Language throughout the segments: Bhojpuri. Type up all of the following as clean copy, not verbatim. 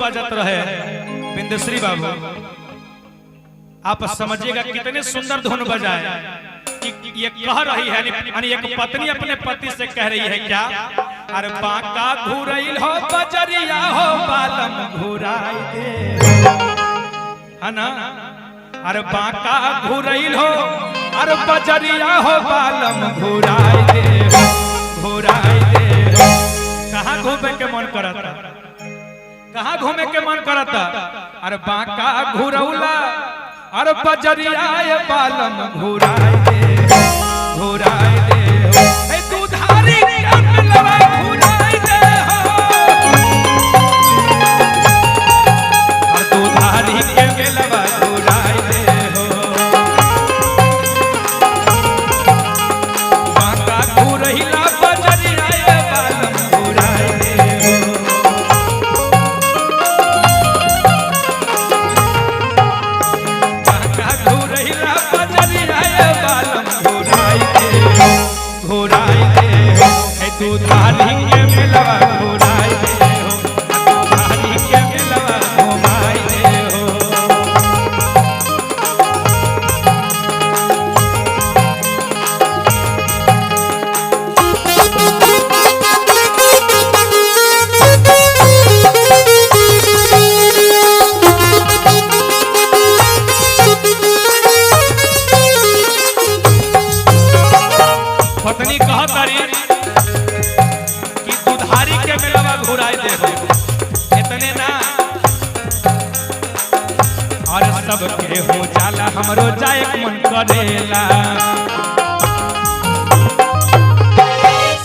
बजत रहे बिंदश्री बाबू, आप समझिएगा कितने सुंदर धुन बजाए कि ये कह रही है यानी एक पत्नी अपने पति से कह रही है क्या, अरे बांका घुरैल हो बजरिया हो बालम घुराई दे, है ना, अरे बांका घुरैल हो अरे बजरिया हो बालम घुराई दे, घुराई दे। कहाँ घूमे के मन करता, कहाँ घूमे के मन करता, अरे बांका घुरौला अरे बजरिया बालम घुराई दे, घुराई दे। ए दूधारी के मिलवा घुराई दे हो, और दूधारी के मिलवा घुराई दे हो, बांका घुरैला बजरिया बालम घुराई दे हो। घुराई दे हो दूधारी के मिलवा घुराई दे हो, दूधारी के मिलवा घुमाई दे हो। पत्नी कहतारी कि दूधारी के मिलवा घुराई दे हो, इतने ना और सबके हो जाला हमरो जाए मन करेला,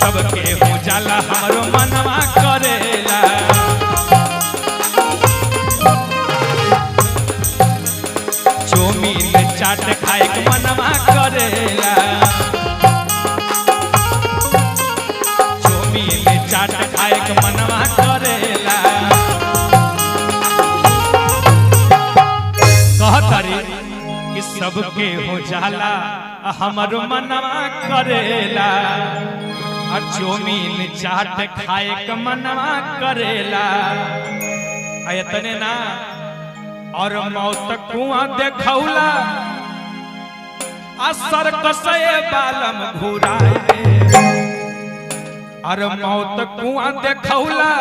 सबके हो जाला हमरो मनवा करेला, चौमीन चाट खाए के मनवा करेला, चाट खाए के मनवा करेला। कहतारी कि सबके हो जाला हमरो मनवा करेला, और चौमीन चाट खाए के मनवा करेला। इतने ना और मौत कुआं देखौला असर कसे बालम घुराई दे, अरे मौत कुआं देखौला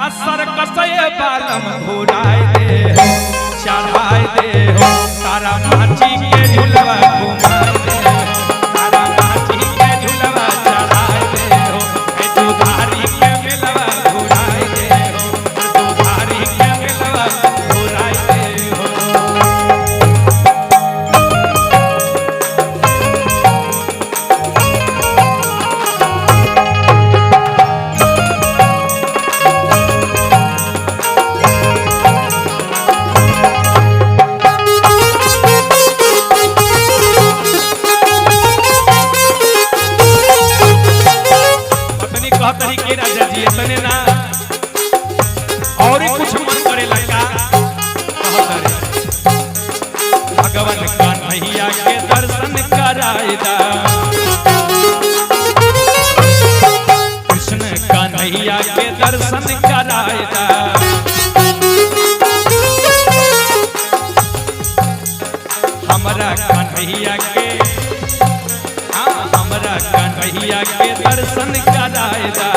असर कसे बालम घुराई दे हो, चढ़ाई दे हो तारा माची के झुलवा घुमाई दे हो, तारा माची के झुलवा चढ़ाई दे हो, ए दूधारी के मिलवा घुराई दे हो, दूधारी के मिलवा घुराई दे हो। तरीके राजा जी इतने ना और कुछ मन करे लगा, भगवान कन्हैया के दर्शन कराएगा, कृष्ण कन्हैया के दर्शन कराएगा, हमारा कन्हैया के हमरा कन्हैया के दर्शन कराएगा।